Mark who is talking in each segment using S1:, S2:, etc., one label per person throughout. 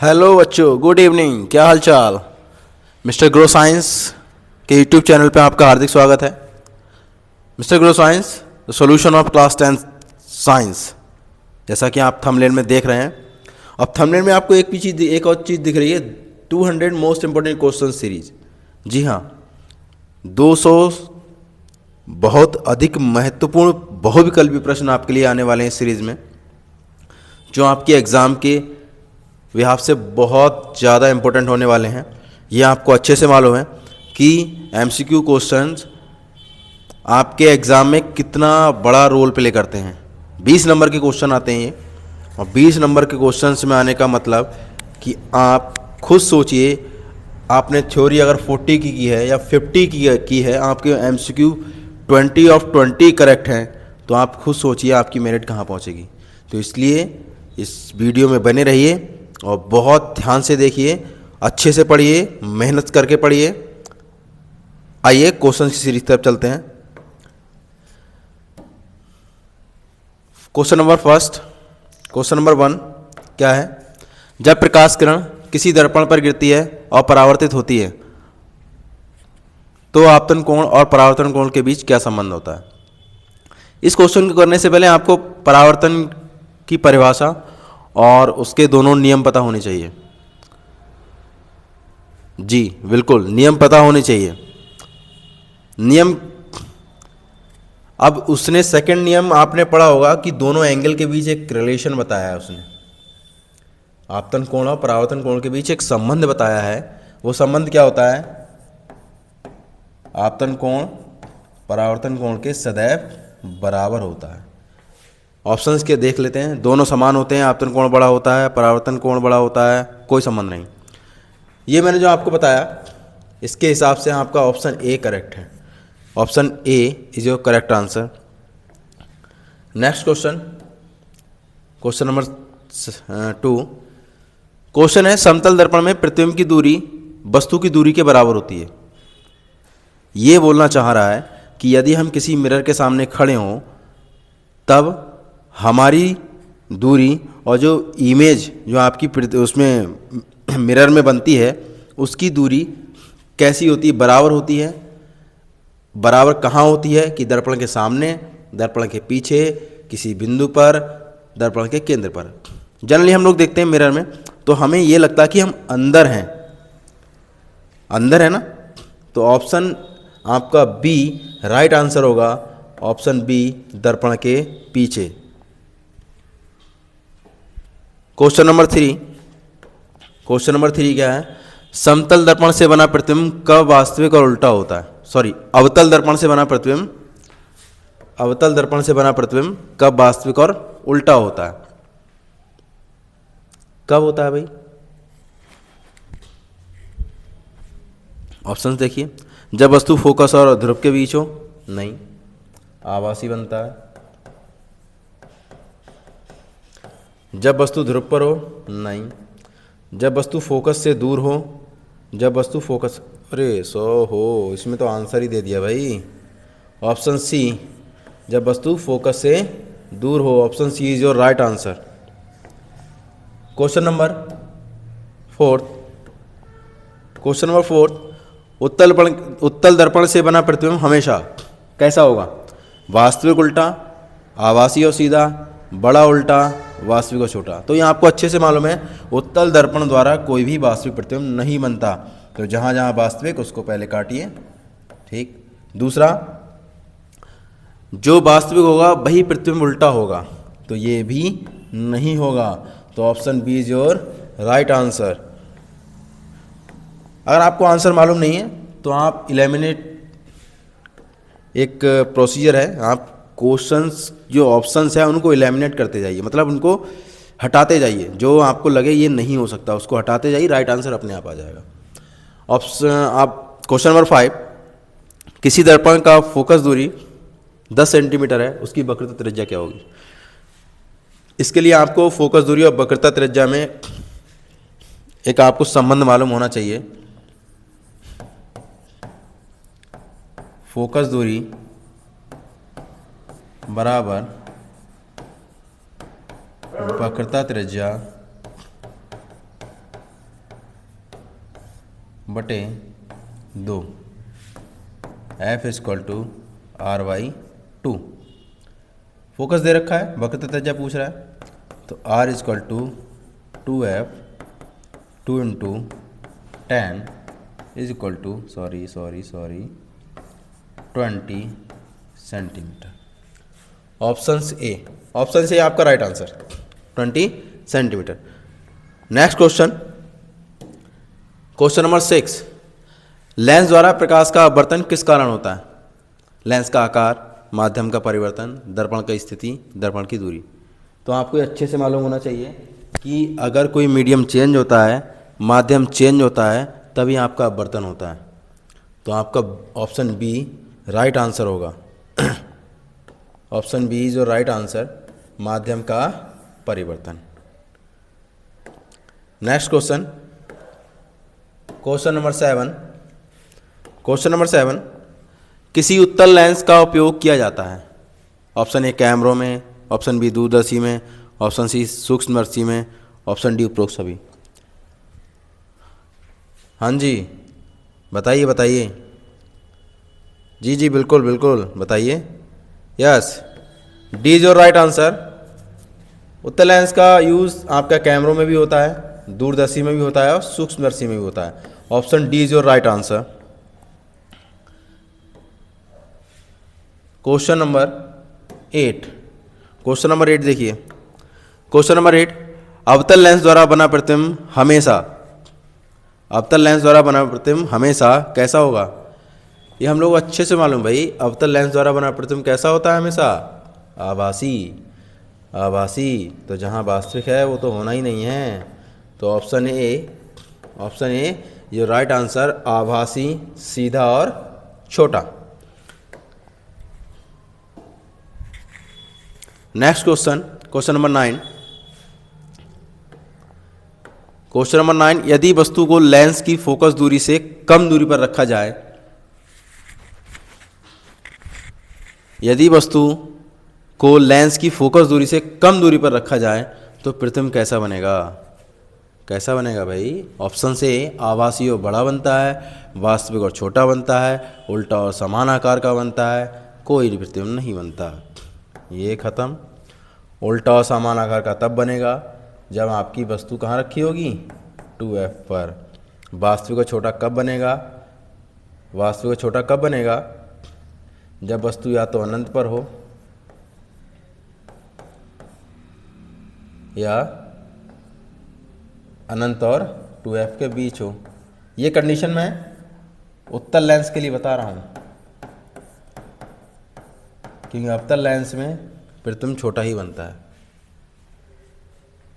S1: Hello बच्चों, good evening. क्या हाल चाल। मिस्टर ग्रो साइंस के यूट्यूब चैनल पे आपका हार्दिक स्वागत है। Mister grow science, the solution of class 10 science. जैसा कि आप थंबनेल में देख रहे हैं, अब थंबनेल में आपको एक और चीज़ दिख रही है, 200 मोस्ट इंपॉर्टेंट क्वेश्चन सीरीज। जी हाँ, 200 बहुत अधिक महत्वपूर्ण बहुविकल्पी प्रश्न आपके लिए आने वाले हैं इस सीरीज़ में, जो आपके एग्ज़ाम के बिहाफ से बहुत ज़्यादा इम्पोर्टेंट होने वाले हैं। ये आपको अच्छे से मालूम है कि एमसीक्यू क्वेश्चंस आपके एग्ज़ाम में कितना बड़ा रोल प्ले करते हैं। 20 नंबर के क्वेश्चन आते हैं ये, और 20 नंबर के क्वेश्चंस में आने का मतलब कि आप खुद सोचिए, आपने थ्योरी अगर 40 की है या 50 की है, आपके एमसीक्यू 20 ऑफ 20 करेक्ट हैं, तो आप खुद सोचिए आपकी मेरिट कहाँ पहुँचेगी। तो इसलिए इस वीडियो में बने रहिए और बहुत ध्यान से देखिए, अच्छे से पढ़िए, मेहनत करके पढ़िए। आइए क्वेश्चन की सीरीज तरफ चलते हैं। Question number first, question number 1 क्या है? जब प्रकाश किरण किसी दर्पण पर गिरती है और परावर्तित होती है, तो आपतन कोण और परावर्तन कोण के बीच क्या संबंध होता है? इस क्वेश्चन को करने से पहले आपको परावर्तन की परिभाषा और उसके दोनों नियम पता होने चाहिए। जी बिल्कुल, नियम पता होने चाहिए। नियम, अब उसने सेकंड नियम आपने पढ़ा होगा कि दोनों एंगल के बीच एक रिलेशन बताया है उसने। आपतन कोण और परावर्तन कोण के बीच एक संबंध बताया है। वो संबंध क्या होता है? आपतन कोण परावर्तन कोण के सदैव बराबर होता है। ऑप्शंस के देख लेते हैं। दोनों समान होते हैं, आपतन कोण बड़ा होता है, परावर्तन कोण बड़ा होता है, कोई संबंध नहीं। ये मैंने जो आपको बताया, इसके हिसाब से आपका ऑप्शन ए करेक्ट है। Option A is your correct answer. Next question, question number 2 question है, समतल दर्पण में प्रतिबिंब की दूरी वस्तु की दूरी के बराबर होती है। ये बोलना चाह रहा है कि यदि हम किसी मिरर के सामने खड़े हों, तब हमारी दूरी और जो इमेज जो आपकी उसमें मिरर में बनती है, उसकी दूरी कैसी होती है? बराबर होती है। बराबर कहाँ होती है? कि दर्पण के सामने, दर्पण के पीछे, किसी बिंदु पर, दर्पण के केंद्र पर। जनरली हम लोग देखते हैं मिरर में, तो हमें ये लगता है कि हम अंदर हैं, अंदर है ना। तो ऑप्शन आपका बी राइट आंसर होगा। ऑप्शन बी, दर्पण के पीछे। क्वेश्चन नंबर 3, क्वेश्चन नंबर 3 क्या है? समतल दर्पण से बना प्रतिबिंब कब वास्तविक और उल्टा होता है? सॉरी, अवतल दर्पण से बना प्रतिबिंब, अवतल दर्पण से बना प्रतिबिंब कब वास्तविक और उल्टा होता है? कब होता है भाई? ऑप्शंस देखिए। जब वस्तु फोकस और ध्रुव के बीच हो, नहीं, आभासी बनता है। जब वस्तु ध्रुव पर हो, नहीं। जब वस्तु फोकस से दूर हो, जब वस्तु फोकस, अरे हो, इसमें तो आंसर ही दे दिया भाई। ऑप्शन सी, जब वस्तु फोकस से दूर हो। Option C is your right answer. Question number 4, question number 4 उत्तल दर्पण से बना प्रतिबिंब हमेशा कैसा होगा? वास्तविक उल्टा, आभासी और सीधा, बड़ा उल्टा, वास्तविक और छोटा। तो ये आपको अच्छे से मालूम है, उत्तल दर्पण द्वारा कोई भी वास्तविक प्रतिबिंब नहीं बनता। तो जहाँ जहाँ वास्तविक, उसको पहले काटिए। ठीक। दूसरा, जो वास्तविक होगा वही प्रतिबिंब उल्टा होगा, तो ये भी नहीं होगा। तो option B is your right answer. अगर आपको आंसर मालूम नहीं है, तो आप इलिमिनेट, एक प्रोसीजर है, आप क्वेश्चंस जो ऑप्शंस है उनको एलिमिनेट करते जाइए, मतलब उनको हटाते जाइए। जो आपको लगे ये नहीं हो सकता, उसको हटाते जाइए, राइट आंसर अपने आप आ जाएगा। ऑप्शन, आप क्वेश्चन नंबर 5, किसी दर्पण का फोकस दूरी 10 सेंटीमीटर है, उसकी वक्रता त्रिज्या क्या होगी? इसके लिए आपको फोकस दूरी और वक्रता त्रिज्या में एक आपको संबंध मालूम होना चाहिए। फोकस दूरी बराबर वक्रता त्रिज्या बटे 2 F equal to R/2। Focus दे रखा है, वक्रता त्रिज्या पूछ रहा है, तो R equal to 2F 2 into 10 is equal to 20 centimetre. Option A आपका right answer 20 centimetre. Next question, question number 6, lens द्वारा प्रकाश का अपवर्तन किस कारण होता है? लेंस का आकार, माध्यम का परिवर्तन, दर्पण की स्थिति, दर्पण की दूरी। तो आपको अच्छे से मालूम होना चाहिए कि अगर कोई मीडियम चेंज होता है, माध्यम चेंज होता है, तभी आपका अपवर्तन होता है। तो आपका ऑप्शन बी राइट आंसर होगा। Option B is your right answer, माध्यम का परिवर्तन। Next question, question number 7। Question number 7, किसी उत्तल लेंस का उपयोग किया जाता है? ऑप्शन ए कैमरों में, ऑप्शन बी दूरदर्शी में, ऑप्शन सी सूक्ष्मदर्शी में, ऑप्शन डी उपरोक्त सभी। हाँ जी, बताइए बताइए। जी जी बिल्कुल बिल्कुल बताइए। Yes, D is your right answer. उत्तल लेंस का यूज़ आपका कैमरों में भी होता है, दूरदर्शी में भी होता है और सूक्ष्मदर्शी में भी होता है। Option D is your right answer. Question number 8। Question number 8 देखिए। क्वेश्चन नंबर 8, अवतल लेंस द्वारा बना प्रतिबिंब हमेशा, अवतल लेंस द्वारा बना प्रतिबिंब हमेशा कैसा होगा? ये हम लोग अच्छे से मालूम भाई। अवतल लेंस द्वारा बना प्रतिबिंब कैसा होता है हमेशा? आभासी। आभासी, तो जहाँ वास्तविक है वो तो होना ही नहीं है। तो ऑप्शन ए ये राइट आंसर, आभासी, सीधा और छोटा। Next question, question number 9। Question number 9, यदि वस्तु को लेंस की फोकस दूरी से कम दूरी पर रखा जाए, यदि वस्तु को लेंस की फोकस दूरी से कम दूरी पर रखा जाए तो प्रतिबिंब कैसा बनेगा? कैसा बनेगा भाई? ऑप्शन से आभासी और बड़ा बनता है, वास्तविक और छोटा बनता है, उल्टा और समान आकार का बनता है, कोई भी प्रतिबिंब नहीं बनता। ये खत्म। उल्टा और समान आकार का तब बनेगा जब आपकी वस्तु कहाँ रखी होगी? 2F पर। वास्तविक और छोटा कब बनेगा? वास्तविक और छोटा कब बनेगा? जब वस्तु या तो अनंत पर हो या अनंत और 2F के बीच हो। ये कंडीशन मैं उत्तल लेंस के लिए बता रहा हूँ, क्योंकि अवतल लेंस में प्रतिबिंब छोटा ही बनता है।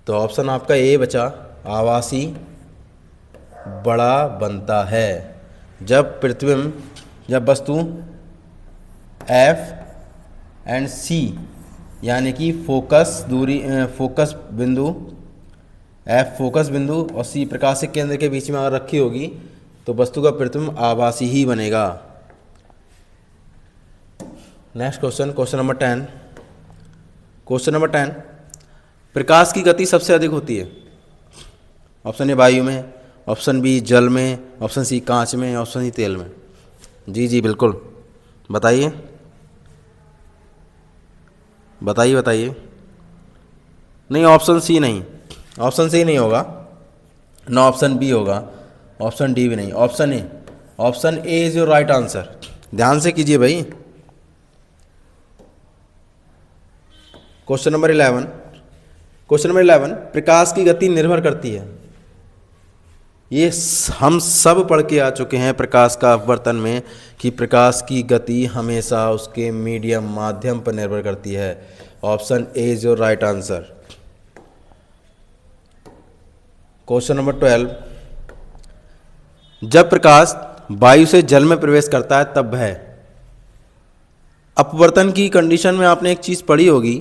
S1: तो ऑप्शन आपका ए बचा, आभासी बड़ा बनता है जब प्रतिबिंब, जब वस्तु F एंड C यानी कि फोकस दूरी, फोकस बिंदु F फोकस बिंदु और C प्रकाशिक केंद्र के बीच में अगर रखी होगी तो वस्तु का प्रतिबिंब आभासी ही बनेगा। Next question, question number 10। Question number 10, प्रकाश की गति सबसे अधिक होती है? ऑप्शन ए वायु में, ऑप्शन बी जल में, ऑप्शन सी कांच में, ऑप्शन सी तेल में। जी जी बिल्कुल बताइए बताइए बताइए। नहीं, ऑप्शन सी नहीं, ऑप्शन सी नहीं होगा ना, ऑप्शन बी होगा, ऑप्शन डी भी नहीं, option A. Option A is your right answer. ध्यान से कीजिए भाई। Question number 11। क्वेश्चन नंबर 11, प्रकाश की गति निर्भर करती है, ये हम सब पढ़ के आ चुके हैं प्रकाश का अपवर्तन में, कि प्रकाश की गति हमेशा उसके मीडियम माध्यम पर निर्भर करती है। Option A is your right answer. Question number 12, जब प्रकाश वायु से जल में प्रवेश करता है तब वह, अपवर्तन की कंडीशन में आपने एक चीज़ पढ़ी होगी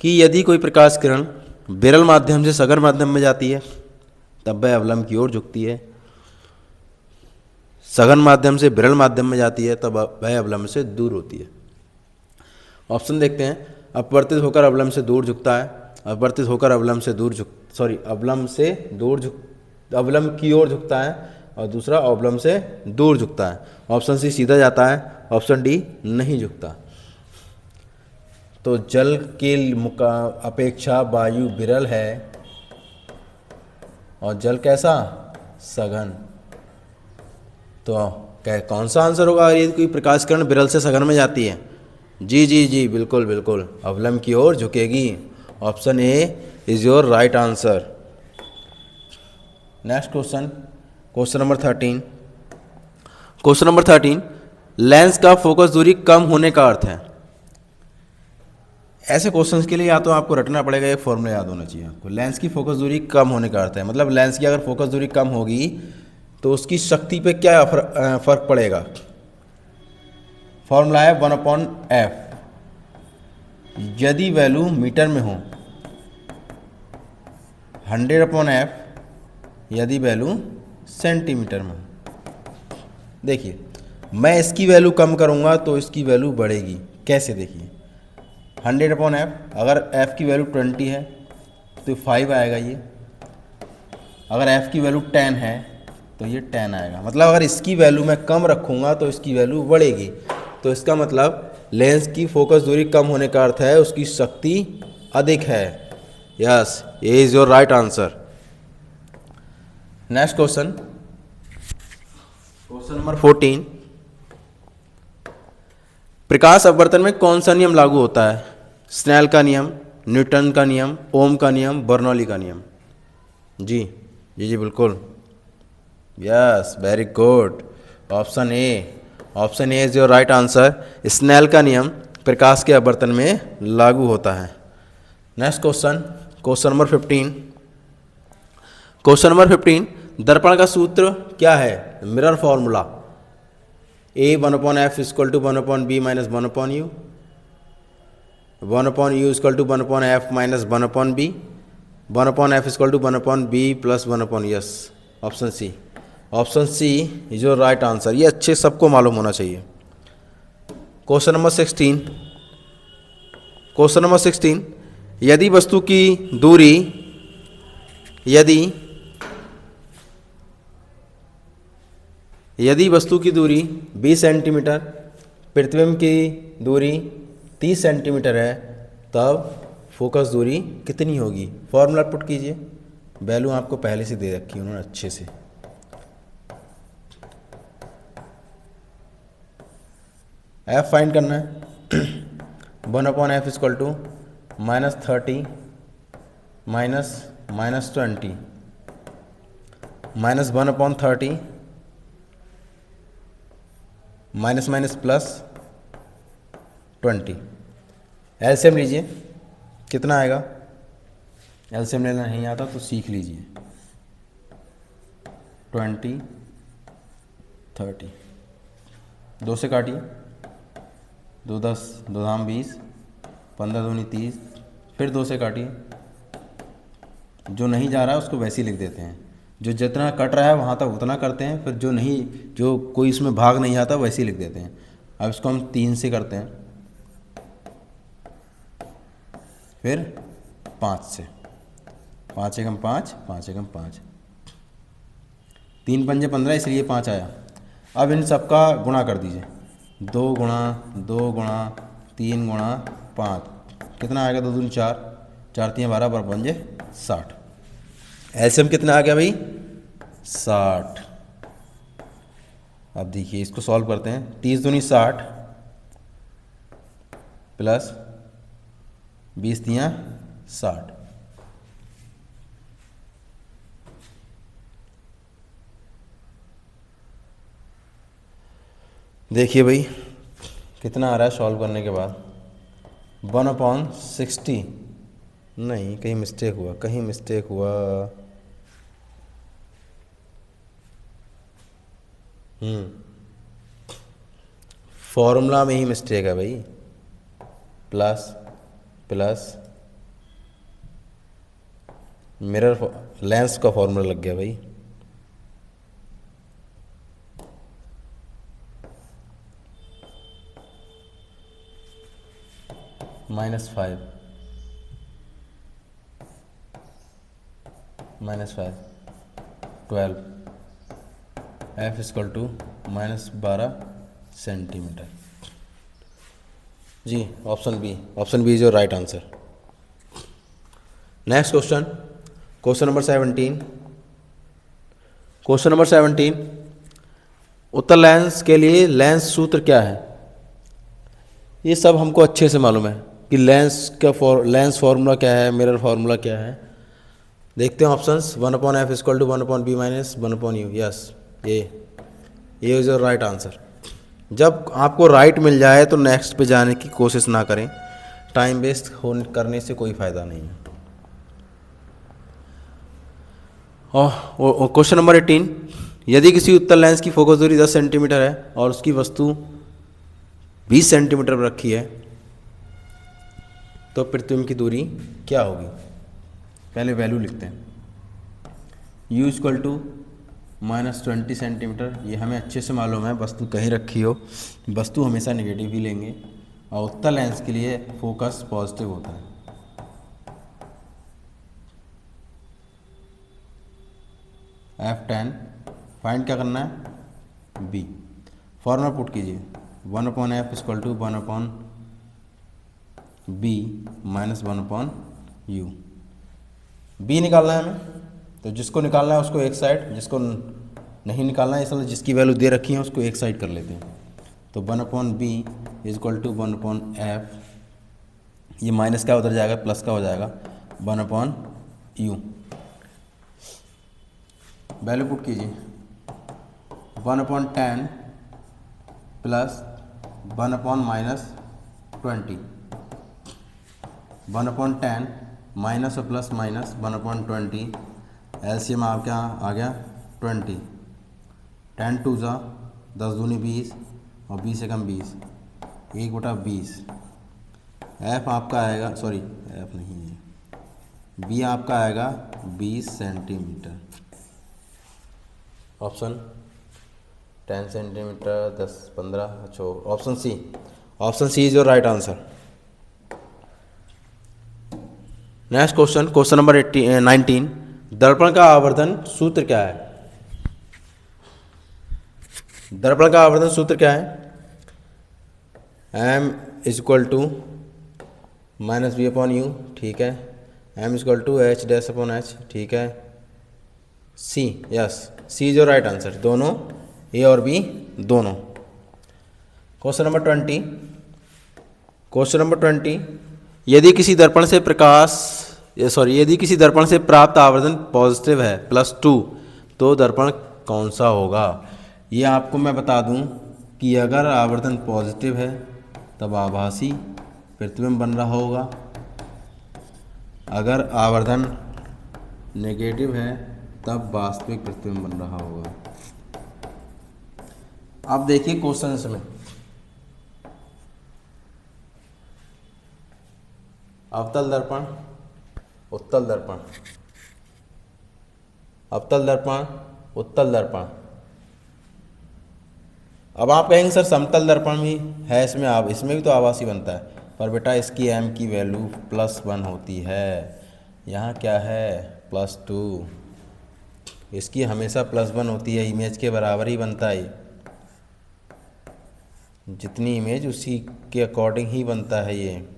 S1: कि यदि कोई प्रकाश किरण विरल माध्यम से सघन माध्यम में जाती है तब वह अवलंब की ओर झुकती है, सघन माध्यम से विरल माध्यम में जाती है तब वह अवलंब से दूर होती है। ऑप्शन देखते हैं। अपवर्तित होकर अवलंब से दूर झुकता है, अपवर्तित होकर अवलंब से दूर अवलंब की ओर झुकता है, और दूसरा ऑब्लम से दूर झुकता है। ऑप्शन सी सीधा जाता है, ऑप्शन डी नहीं झुकता। तो जल के अपेक्षा वायु विरल है और जल कैसा, सघन। तो क्या कौन सा आंसर होगा अगर ये कोई प्रकाश किरण विरल से सघन में जाती है? जी जी जी, बिल्कुल बिल्कुल, अवलंब की ओर झुकेगी। Option A is your right answer. Next question, question number 13। Question number 13, lens का फोकस दूरी कम होने का अर्थ है। ऐसे क्वेश्चंस के लिए या तो आपको रटना पड़ेगा, एक फॉर्मूला याद होना चाहिए आपको। लेंस की फोकस दूरी कम होने का अर्थ है, मतलब लेंस की अगर फोकस दूरी कम होगी तो उसकी शक्ति पे क्या फर्क पड़ेगा। फॉर्मूला है 1/f। यदि वैल्यू मीटर में हो, 100/f यदि वैल्यू सेंटीमीटर में हो। देखिए, मैं इसकी वैल्यू कम करूंगा तो इसकी वैल्यू बढ़ेगी। कैसे? देखिए, 100/f, अगर f की वैल्यू 20 है तो 5 आएगा ये। अगर f की वैल्यू 10 है तो ये 10 आएगा। मतलब अगर इसकी वैल्यू मैं कम रखूँगा तो इसकी वैल्यू बढ़ेगी। तो इसका मतलब लेंस की फोकस दूरी कम होने का अर्थ है उसकी शक्ति अधिक है। यस, ये is your right answer. Next question, question number 14। प्रकाश अपवर्तन में कौन सा नियम लागू होता है? स्नेल का नियम, न्यूटन का नियम, ओम का नियम, बर्नौली का नियम। जी जी जी, बिल्कुल, yes, very good. Option A, option A is your right answer. Snell का नियम प्रकाश के अपवर्तन में लागू होता है। Next question, question number 15। Question number 15, दर्पण का सूत्र क्या है? Mirror formula. A 1/f equal to 1/b minus 1/u, 1/u equal to 1/f minus 1/b, 1/f equal to 1/b plus 1/s। Option C, option C is your right answer. ये अच्छे सबको मालूम होना चाहिए। Question number 16। क्वेश्चन नंबर 16, यदि वस्तु की दूरी, यदि वस्तु की दूरी 20 सेंटीमीटर, प्रतिबिंब की दूरी 30 सेंटीमीटर है, तब फोकस दूरी कितनी होगी? फॉर्मूला पुट कीजिए। वैल्यू आपको पहले से दे रखी है उन्होंने अच्छे से। एफ फाइंड करना है। 1/f equal to -30 minus 20 minus 1/30 minus minus plus 20। LCM लीजिए, कितना आएगा? एलसीएम लेना नहीं आता तो सीख लीजिए। 20 30, 2 से काटिए, 2 10, 2 धाम 20, 15 दूनी 30, फिर 2 से काटिए। जो नहीं जा रहा है उसको वैसे ही लिख देते हैं, जो जितना कट रहा है वहाँ तक उतना करते हैं, फिर जो नहीं, जो कोई इसमें भाग नहीं आता वैसे ही लिख देते हैं। अब इसको हम 3 से करते हैं, फिर 5 से, 5 एकम 5, 5 एकम 5, 3 पंजे 15, इसलिए 5 आया। अब इन सबका गुणा कर दीजिए, 2 गुणा 2 गुणा 3 गुणा 5, कितना आएगा? 2 दूनी 4, 4 3 12, 12 पंजे 60। एलसीएम कितना आ गया भाई? 60। अब देखिए इसको सॉल्व करते हैं। 30 दूनी 60 प्लस 20 दिया 60, देखिए भाई कितना आ रहा है सॉल्व करने के बाद। 1/60, नहीं कहीं मिस्टेक हुआ, कहीं मिस्टेक हुआ। फॉर्मूला में ही मिस्टेक है भाई। प्लस प्लस मिरर लेंस का फॉर्मूला लग गया भाई। -5 -5 12 एफ इक्वल टू -12 सेंटीमीटर। जी option B is your right answer. Next question, question number 17। Question number 17, उत्तल लेंस के लिए लेंस सूत्र क्या है? ये सब हमको अच्छे से मालूम है कि लेंस फार्मूला क्या है, मिरर फार्मूला क्या है। देखते हैं options. 1/f equal to 1/b minus 1/u। Yes, ये इज योर राइट आंसर। जब आपको राइट मिल जाए तो नेक्स्ट पे जाने की कोशिश ना करें, टाइम वेस्ट करने से कोई फ़ायदा नहीं है। और क्वेश्चन नंबर 18, यदि किसी उत्तल लेंस की फोकस दूरी 10 सेंटीमीटर है और उसकी वस्तु 20 सेंटीमीटर पर रखी है तो प्रतिबिंब की दूरी क्या होगी? पहले वैल्यू लिखते हैं। u इक्वल टू -20 सेंटीमीटर, ये हमें अच्छे से मालूम है, वस्तु कहीं रखी हो, वस्तु हमेशा नेगेटिव ही लेंगे। और उत्तल लेंस के लिए फोकस पॉजिटिव होता है। F10 फाइंड क्या करना है? b। फॉर्मूला पुट कीजिए, 1/f equal to 1/b minus 1/u। b निकालना है हमें, तो जिसको निकालना है उसको एक साइड, जिसको नहीं निकालना है इसलिए जिसकी वैल्यू दे रखी है उसको एक साइड कर लेते हैं। तो 1/b इक्वल टू 1/f, ये माइनस का उधर जाएगा, प्लस का हो जाएगा 1/u। वैल्यू पुट कीजिए, 1/10 प्लस 1/-20, 1/10 माइनस और प्लस माइनस 1/20, एलसीएम आपका आ गया 20, 10 2 जा 10 दूनी 20 और 20 से कम 20, 1/20। एफ आपका आएगा, सॉरी एफ नहीं है, बी आपका आएगा 20 सेंटीमीटर। ऑप्शन 10 सेंटीमीटर, 10 15, अच्छा option C is your right answer. Next question, question number 19, दर्पण का आवर्धन सूत्र क्या है? दर्पण का आवर्धन सूत्र क्या है? m इक्वल टू -v/u, ठीक है। m इक्वल टू h'/h, ठीक है। C, yes, C is your right answer. दोनों ए और बी दोनों। क्वेश्चन नंबर 20, क्वेश्चन नंबर 20, यदि किसी दर्पण से यदि किसी दर्पण से प्राप्त आवर्धन पॉजिटिव है +2 तो दर्पण कौन सा होगा? ये आपको मैं बता दूं कि अगर आवर्धन पॉजिटिव है तब आभासी प्रतिबिंब बन रहा होगा, अगर आवर्धन नेगेटिव है तब वास्तविक प्रतिबिंब बन रहा होगा। अब देखिए क्वेश्चन में, अवतल दर्पण, उत्तल दर्पण, अवतल दर्पण, उत्तल दर्पण। अब आप कहेंगे सर समतल दर्पण भी है इसमें, आप इसमें भी तो आभासी बनता है, पर बेटा इसकी m की वैल्यू +1 होती है, यहाँ क्या है +2, इसकी हमेशा +1 होती है, इमेज के बराबर ही बनता है, जितनी इमेज उसी के अकॉर्डिंग ही बनता है, ये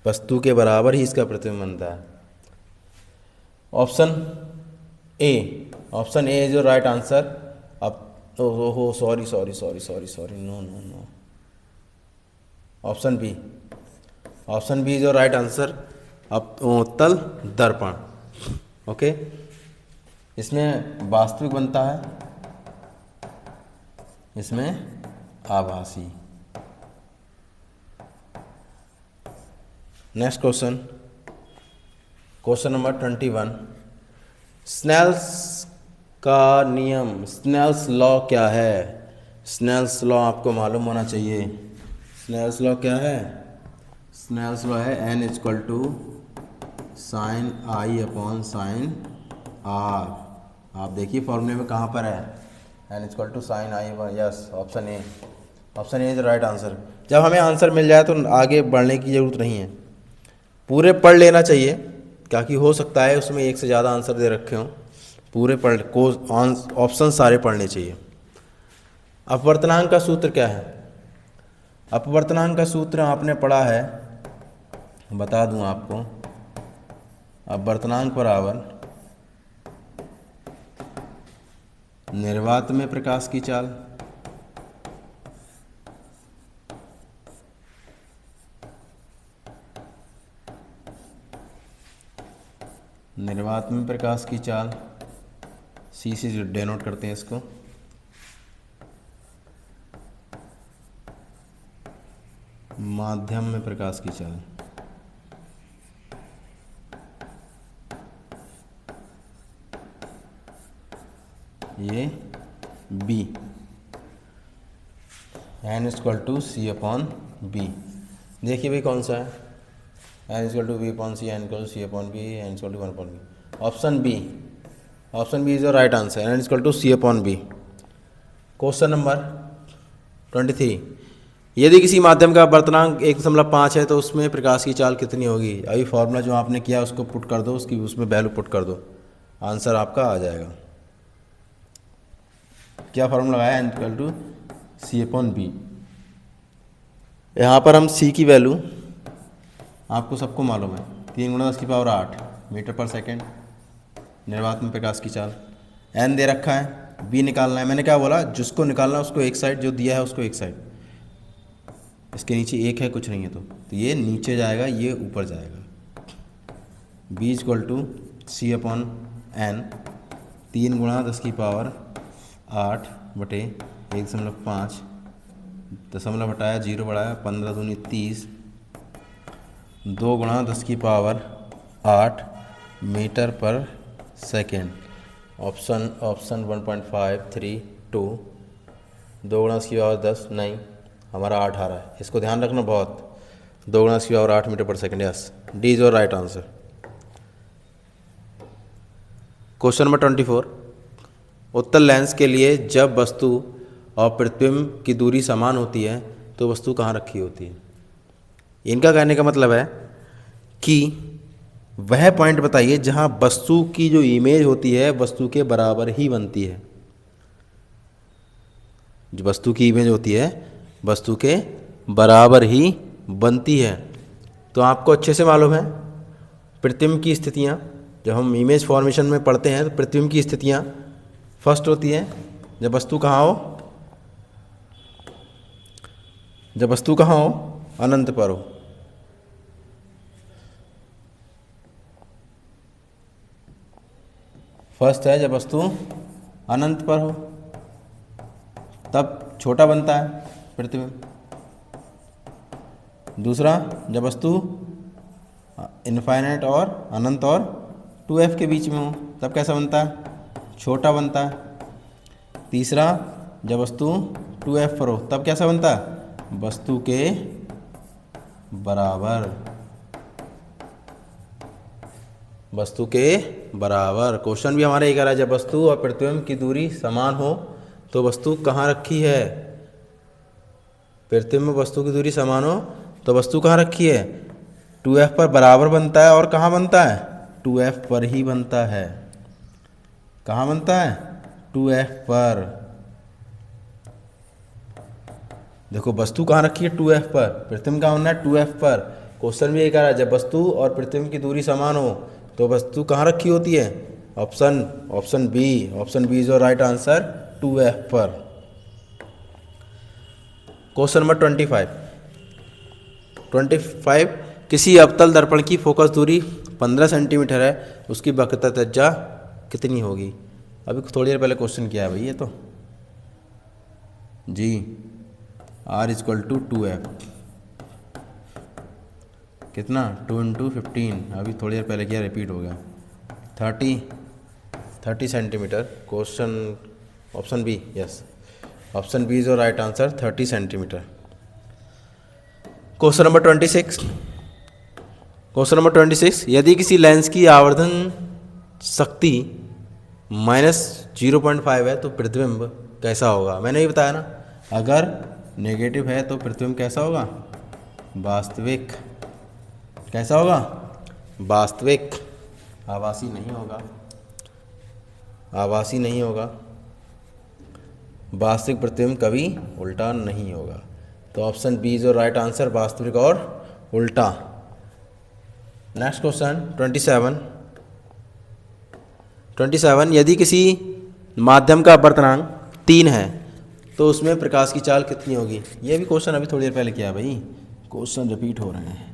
S1: वस्तु के बराबर ही इसका प्रतिबिंब बनता है। Option A is your right answer. अब हो sorry, no, option B is your right answer. अब उत्तल दर्पण, ओके, इसमें वास्तविक बनता है, इसमें आभासी। Next question, question number 21, Snell's का नियम, स्नेल्स लॉ क्या है? स्नेल्स लॉ आपको मालूम होना चाहिए। स्नेल्स लॉ क्या है? स्नेल्स लॉ है n equal to sin i/sin r। आप देखिए फॉर्मूले में कहाँ पर है, n equal to sin i, yes, option A is right answer. जब हमें आंसर मिल जाए तो आगे बढ़ने की ज़रूरत नहीं है, पूरे पढ़ लेना चाहिए, क्योंकि हो सकता है उसमें एक से ज़्यादा आंसर दे रखे हों। पूरे ऑप्शन सारे पढ़ने चाहिए। अपवर्तनांक का सूत्र क्या है? अपवर्तनांक का सूत्र आपने पढ़ा है, बता दूं आपको। अपवर्तनांक बराबर निर्वात में प्रकाश की चाल निर्वात में प्रकाश की चाल, सी से डिनोट करते हैं इसको, माध्यम में प्रकाश की चाल, ये B, n equal to C upon B. देखिए भाई कौन सा है, n equal to B upon C, n equal to C upon B, n equal to 1 upon B. Option B is your right answer, n equal to C upon B. Question number 23, यदि किसी माध्यम का अपवर्तनांक 1.5 है तो उसमें प्रकाश की चाल कितनी होगी? अभी फॉर्मूला जो आपने किया उसको पुट कर दो, उसकी उसमें वैल्यू पुट कर दो, आंसर आपका आ जाएगा। क्या फॉर्मूला लगाया? n equal to C upon B. यहाँ पर हम c की वैल्यू आपको सबको मालूम है, 3 × 10⁸ मीटर पर सेकेंड, निर्वात में प्रकाश की चाल। n दे रखा है, b निकालना है। मैंने क्या बोला, जिसको निकालना है उसको एक साइड, जो दिया है उसको एक साइड। इसके नीचे एक है, कुछ नहीं है, तो ये नीचे जाएगा, ये ऊपर जाएगा। b equal to C upon n, 3 × 10⁸ बटे 1.5, दशमलव हटाया, 0 बढ़ाया, 15 दूनी 30, 2 × 10⁸ मीटर पर सेकेंड। ऑप्शन 1.5, 3, 2, 2 × 10 नहीं, हमारा 8 आ रहा है, इसको ध्यान रखना बहुत। 2 × 8 मीटर पर second, yes, D is your right answer. Question number 24, उत्तल लेंस के लिए जब वस्तु और प्रतिबिंब की दूरी समान होती है तो वस्तु कहाँ रखी होती है? इनका कहने का मतलब है कि वह पॉइंट बताइए जहाँ वस्तु की जो इमेज होती है वस्तु के बराबर ही बनती है। जो वस्तु की इमेज होती है वस्तु के बराबर ही बनती है। तो आपको अच्छे से मालूम है प्रतिबिंब की स्थितियाँ, जब हम इमेज फॉर्मेशन में पढ़ते हैं तो प्रतिबिंब की स्थितियाँ फर्स्ट होती है जब वस्तु कहाँ हो, जब वस्तु कहाँ हो, अनंत पर हो। फर्स्ट है जब वस्तु अनंत पर हो, तब छोटा बनता है प्रतिबिंब। दूसरा, जब वस्तु इनफाइनाइट और अनंत और 2f के बीच में हो, तब कैसा बनता है? छोटा बनता है। तीसरा, जब वस्तु 2f पर हो, तब कैसा बनता है? वस्तु के बराबर, वस्तु के बराबर। क्वेश्चन भी हमारा ये कह रहा है जब वस्तु और प्रतिबिंब की दूरी समान हो तो वस्तु कहाँ रखी है? प्रतिबिंब वस्तु की दूरी समान हो तो वस्तु कहाँ रखी है? 2f पर बराबर बनता है। और कहाँ बनता है? 2f पर ही बनता है। कहाँ बनता है? 2f पर। देखो वस्तु कहाँ रखी है? 2f पर। प्रतिबिंब कहाँ बनना है? 2f पर। क्वेश्चन भी ये कह रहा है जब वस्तु और प्रतिबिंब की दूरी समान हो तो वस्तु कहाँ रखी होती है? Option B is your right answer, 2f पर। क्वेश्चन नंबर 25, किसी अवतल दर्पण की फोकस दूरी 15 सेंटीमीटर है, उसकी वक्रता त्रिज्या कितनी होगी? अभी थोड़ी देर पहले क्वेश्चन किया है भाई ये तो जी। r इक्वल टू 2f, कितना? 2 × 15, अभी थोड़ी देर पहले किया, रिपीट हो गया। 30 centimetre. Question option B, yes, option B is your right answer, 30 centimetre. Question number 26, यदि किसी लेंस की आवर्धन शक्ति -0.5 है तो प्रतिबिंब कैसा होगा? मैंने ही बताया ना, अगर नेगेटिव है तो प्रतिबिंब कैसा होगा? वास्तविक। कैसा होगा? वास्तविक। आभासी नहीं होगा, आभासी नहीं होगा, वास्तविक प्रतिबिंब कभी उल्टा नहीं होगा। तो option B is your right answer, वास्तविक और उल्टा। नेक्स्ट क्वेश्चन 27 यदि किसी माध्यम का अपवर्तनांक 3 है तो उसमें प्रकाश की चाल कितनी होगी। ये भी क्वेश्चन अभी थोड़ी देर पहले किया भाई, क्वेश्चन रिपीट हो रहे हैं।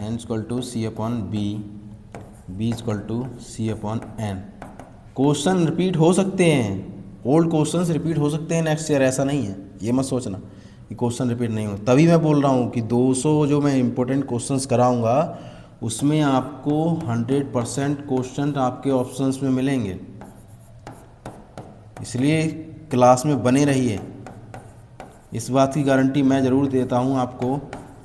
S1: n equal to C upon B, B equal to C upon N. Question repeat हो सकते हैं, ओल्ड क्वेश्चंस रिपीट हो सकते हैं नेक्स्ट ईयर, ऐसा नहीं है, ये मत सोचना कि क्वेश्चन रिपीट नहीं हो। तभी मैं बोल रहा हूँ कि 200 जो मैं इंपॉर्टेंट क्वेश्चंस कराऊंगा उसमें आपको 100% क्वेश्चन आपके ऑप्शंस में मिलेंगे, इसलिए क्लास में बने रहिए। इस बात की गारंटी मैं ज़रूर देता हूँ आपको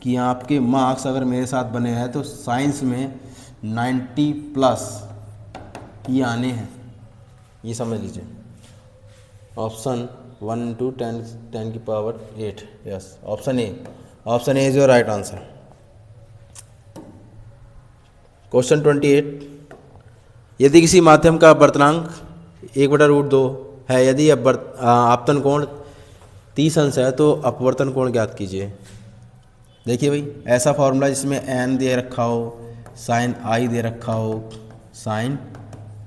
S1: कि आपके मार्क्स अगर मेरे साथ बने हैं तो साइंस में 90+ ही आने हैं, ये समझ लीजिए। ऑप्शन 1 into 10 की power 8, yes option A is your right answer. Question 28 यदि किसी माध्यम का अपवर्तनांक 1/√2 है, यदि आपतन कोण 30 अंश है तो अपवर्तन कोण ज्ञात कीजिए। देखिए भाई, ऐसा फॉर्मूला जिसमें n दे रखा हो, साइन i दे रखा हो, साइन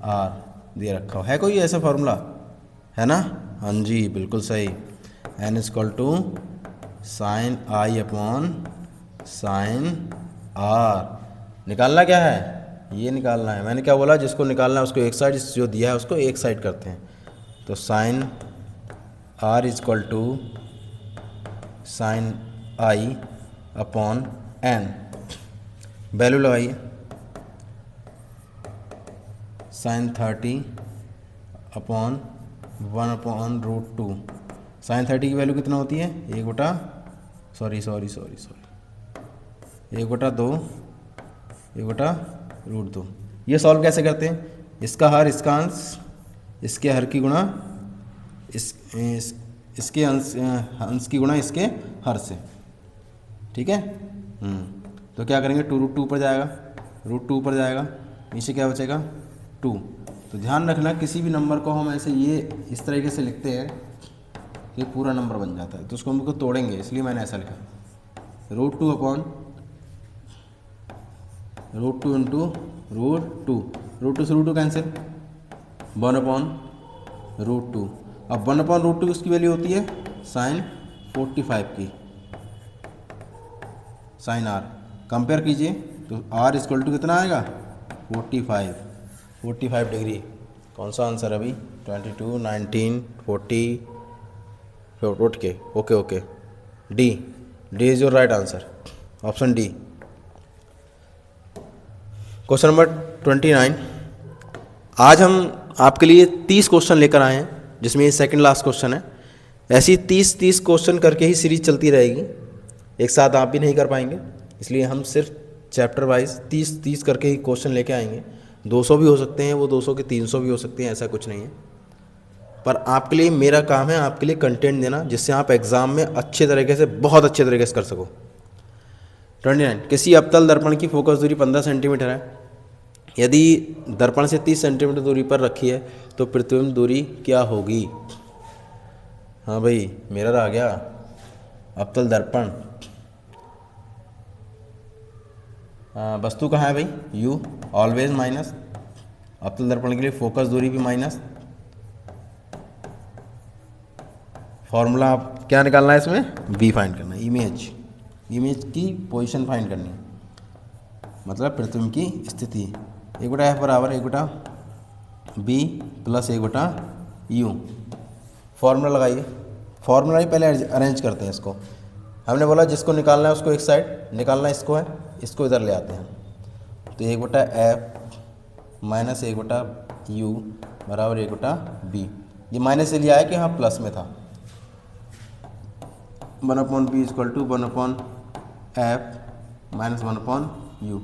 S1: r दे रखा हो, है कोई ऐसा फॉर्मूला, है ना। हाँ जी बिल्कुल सही, n equal to sine i upon sine r। निकालना क्या है, ये निकालना है। मैंने क्या बोला, जिसको निकालना है उसको एक साइड, जो दिया है उसको एक साइड करते हैं। तो sine r equal to sine i upon n, value लगाइए, साइन 30 अपॉन 1/√2। साइन 30 की वैल्यू कितना होती है, 1/2 ये सॉल्व कैसे करते हैं, इसका हर इसका अंश, इसके हर की गुणा इसके अंश की गुणा इसके हर से, ठीक है। तो क्या करेंगे, 2√2 पर जाएगा, √2 पर जाएगा, नीचे क्या बचेगा 2। तो ध्यान रखना किसी भी नंबर को हम ऐसे ये इस तरीके से लिखते हैं कि पूरा नंबर बन जाता है, तो उसको हमको तोड़ेंगे, इसलिए मैंने ऐसा लिखा, √2 अपॉन √2 इंटू √2 से √2 कैंसिल, 1/√2। अब 1/√2 किसकी वैल्यू होती है, साइन 45 की, साइन r। कंपेयर कीजिए तो r इक्वल टू कितना आएगा, 45 डिग्री। कौन सा आंसर है अभी, 22, 19, 40, okay D is your right answer, option D. Question number 29 आज हम आपके लिए 30 क्वेश्चन लेकर आए हैं, जिसमें ये सेकंड लास्ट क्वेश्चन है। ऐसी 30 क्वेश्चन करके ही सीरीज चलती रहेगी, एक साथ आप भी नहीं कर पाएंगे, इसलिए हम सिर्फ चैप्टर वाइज 30 करके ही क्वेश्चन लेके आएंगे। 200 भी हो सकते हैं, वो 200 के 300 भी हो सकते हैं, ऐसा कुछ नहीं है। पर आपके लिए मेरा काम है आपके लिए कंटेंट देना, जिससे आप एग्ज़ाम में अच्छे तरीके से, बहुत अच्छे तरीके से कर सको। 29 किसी अवतल दर्पण की फोकस दूरी 15 सेंटीमीटर है, यदि दर्पण से 30 सेंटीमीटर दूरी पर रखी है तो प्रतिबिंब दूरी क्या होगी। हाँ भाई, मिरर आ गया, अवतल दर्पण, वस्तु कहाँ है भाई, u ऑलवेज माइनस, अवतल दर्पण के लिए फोकस दूरी भी माइनस। फॉर्मूला आप क्या निकालना है इसमें, v फाइंड करना है, इमेज की पोजीशन फाइंड करनी है, मतलब प्रतिबिंब की स्थिति। 1/f बराबर 1/b प्लस 1/u। फॉर्मूला लगाइए, फॉर्मूला ही पहले अरेंज करते हैं इसको। हमने बोला जिसको निकालना है उसको एक साइड, निकालना इसको है, इसको इधर ले आते हैं। तो 1/f माइनस 1/u बराबर 1/b। ये माइनस से लिया है कि हाँ प्लस में था। 1/b equal to 1/f minus 1/u।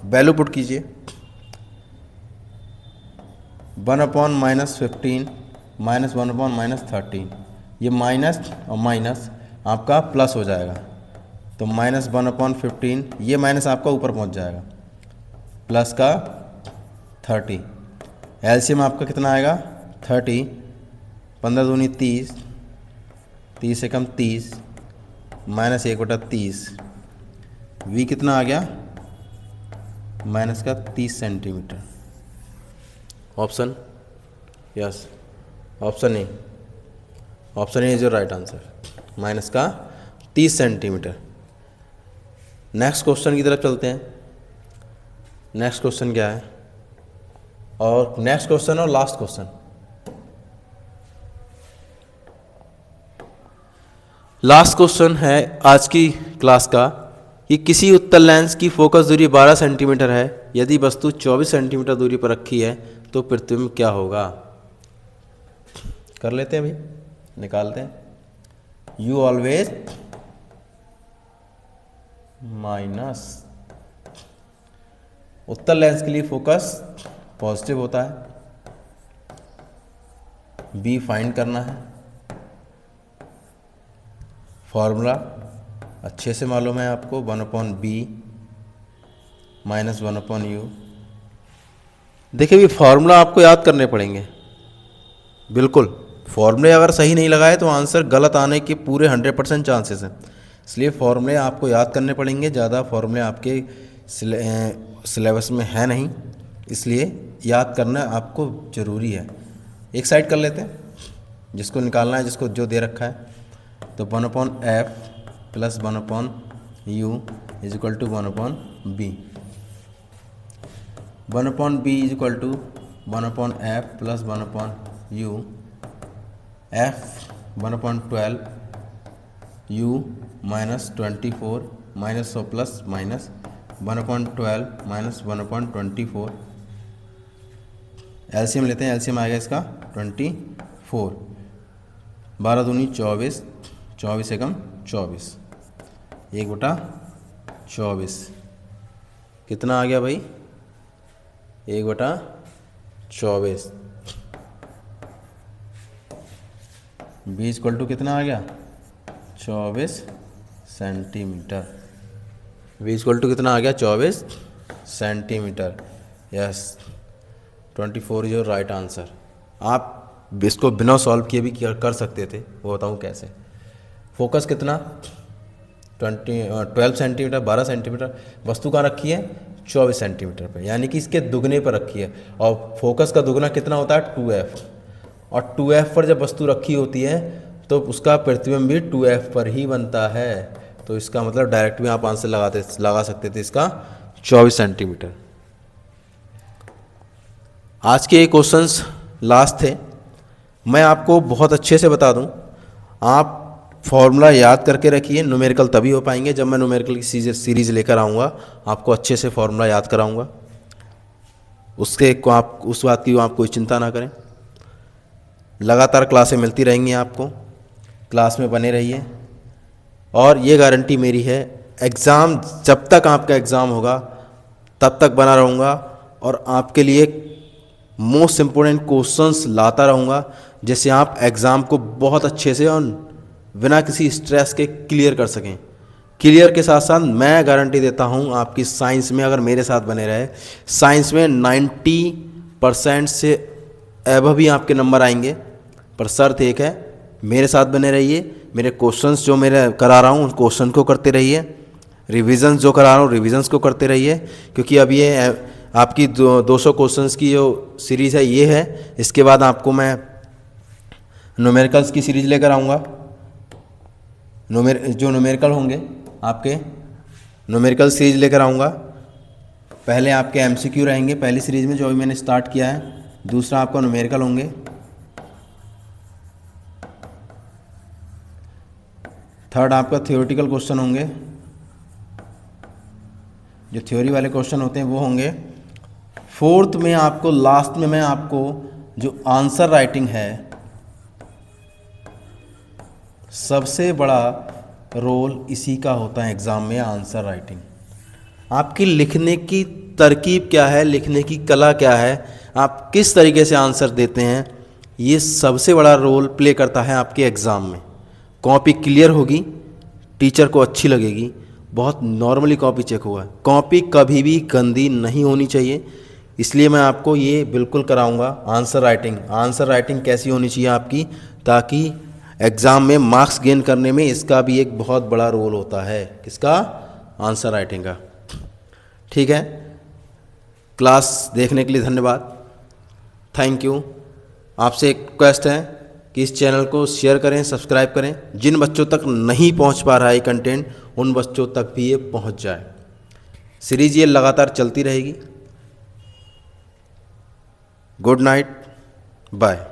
S1: Value put कीजिए, 1/-15 माइनस 1/-13। ये माइनस और माइनस आपका प्लस हो जाएगा, तो माइनस 1/15, ये माइनस आपका ऊपर पहुंच जाएगा, प्लस का 30। एलसीएम आपका कितना आएगा 30, 15 दूनी 30, 30 से कम 30 माइनस 1/30। वी कितना आ गया? माइनस का 30 centimetre. Option yes, option A, option A is your right answer, minus का 30 सेंटीमीटर। नेक्स्ट क्वेश्चन की तरफ चलते हैं। नेक्स्ट क्वेश्चन क्या है? और नेक्स्ट क्वेश्चन और लास्ट क्वेश्चन। लास्ट क्वेश्चन है आज की क्लास का कि किसी उत्तल लेंस की फोकस दूरी 12 सेंटीमीटर है, यदि वस्तु 24 सेंटीमीटर दूरी पर रखी है तो प्रतिबिंब क्या होगा? कर लेते हैं भाई, निकालते हैं। यू ऑलवेज माइनस, उत्तल लेंस के लिए फोकस पॉजिटिव होता है, बी फाइंड करना है। फॉर्मूला अच्छे से मालूम है आपको, 1/b माइनस 1/u। देखिए भी फॉर्मूला आपको याद करने पड़ेंगे, बिल्कुल। फॉर्मूले अगर सही नहीं लगाए तो आंसर गलत आने के पूरे 100% चांसेस हैं, इसलिए फॉर्मूले आपको याद करने पड़ेंगे। ज़्यादा फॉर्मूले आपके सिलेबस में है नहीं, इसलिए याद करना आपको ज़रूरी है। एक साइड कर लेते हैं, जिसको निकालना है, जिसको जो दे रखा है। तो 1/f plus 1/u is equal to 1/b। 1/b is equal to 1/f plus 1/u। f 1/12 u minus 24 minus 100 plus minus 1/12 minus 1/24। LCM लेते हैं, एलसीएम आएगा इसका 24। 12 दूनी 24, 24 से कम 24, 1/24 कितना आ गया भाई? 1/24। बी इक्वल टू कितना आ गया? 24 सेंटीमीटर। बी इक्वल टू कितना आ गया? 24 centimetre. Yes, 24 is your right answer. आप इसको बिना सॉल्व किए भी कर सकते थे, वो बताऊँ कैसे। फोकस कितना? 12 सेंटीमीटर, 12 सेंटीमीटर। वस्तु कहाँ रखी है? 24 सेंटीमीटर पे, यानी कि इसके दुगने पर रखी है। और फोकस का दुगना कितना होता है? 2f। और 2f पर जब वस्तु रखी होती है तो उसका प्रतिबिंब भी 2f पर ही बनता है। तो इसका मतलब डायरेक्ट भी आप आंसर लगा सकते थे इसका 24 सेंटीमीटर। आज के ये क्वेश्चंस लास्ट थे। मैं आपको बहुत अच्छे से बता दूं, आप फॉर्मूला याद करके रखिए। न्यूमेरिकल तभी हो पाएंगे जब मैं न्यूमेरिकल की सीरीज़ लेकर आऊँगा, आपको अच्छे से फॉर्मूला याद कराऊँगा। उसके को आप उस बात की आप कोई चिंता ना करें। लगातार क्लासें मिलती रहेंगी आपको, क्लास में बने रहिए। और ये गारंटी मेरी है, एग्ज़ाम जब तक आपका एग्ज़ाम होगा तब तक बना रहूँगा और आपके लिए मोस्ट इम्पोर्टेंट क्वेश्चंस लाता रहूँगा, जिससे आप एग्ज़ाम को बहुत अच्छे से और बिना किसी स्ट्रेस के क्लियर कर सकें। क्लियर के साथ साथ मैं गारंटी देता हूँ आपकी साइंस में अगर मेरे साथ बने रहे, साइंस में 90% से एबव भी आपके नंबर आएंगे। पर शर्त एक है, मेरे साथ बने रहिए। मेरे क्वेश्चंस जो मेरे करा रहा हूँ उन क्वेश्चन को करते रहिए, रिविज़न्स जो करा रहा हूँ रिविज़न्स को करते रहिए। क्योंकि अब ये आपकी 200 क्वेश्चंस की जो सीरीज़ है ये है। इसके बाद आपको मैं न्यूमेरिकल्स की सीरीज़ लेकर आऊँगा। जो न्यूमेरिकल होंगे आपके, न्यूमेरिकल सीरीज लेकर आऊँगा। पहले आपके एमसीक्यू रहेंगे पहली सीरीज़ में, जो अभी मैंने स्टार्ट किया है। दूसरा आपका न्यूमेरिकल होंगे। थर्ड आपका थ्योरेटिकल क्वेश्चन होंगे, जो थ्योरी वाले क्वेश्चन होते हैं वो होंगे। फोर्थ में आपको लास्ट में मैं आपको जो आंसर राइटिंग है, सबसे बड़ा रोल इसी का होता है एग्ज़ाम में, आंसर राइटिंग। आपकी लिखने की तरकीब क्या है, लिखने की कला क्या है, आप किस तरीके से आंसर देते हैं, ये सबसे बड़ा रोल प्ले करता है आपके एग्ज़ाम में। कॉपी क्लियर होगी, टीचर को अच्छी लगेगी, बहुत नॉर्मली कॉपी चेक हुआ है। कॉपी कभी भी गंदी नहीं होनी चाहिए, इसलिए मैं आपको ये बिल्कुल कराऊंगा आंसर राइटिंग। आंसर राइटिंग कैसी होनी चाहिए आपकी, ताकि एग्ज़ाम में मार्क्स गेन करने में इसका भी एक बहुत बड़ा रोल होता है। किसका? आंसर राइटिंग का। ठीक है, क्लास देखने के लिए धन्यवाद, थैंक यू। आपसे एक रिक्वेस्ट है कि इस चैनल को शेयर करें, सब्सक्राइब करें। जिन बच्चों तक नहीं पहुंच पा रहा है कंटेंट, उन बच्चों तक भी ये पहुंच जाए। सीरीज ये लगातार चलती रहेगी। Good night, bye.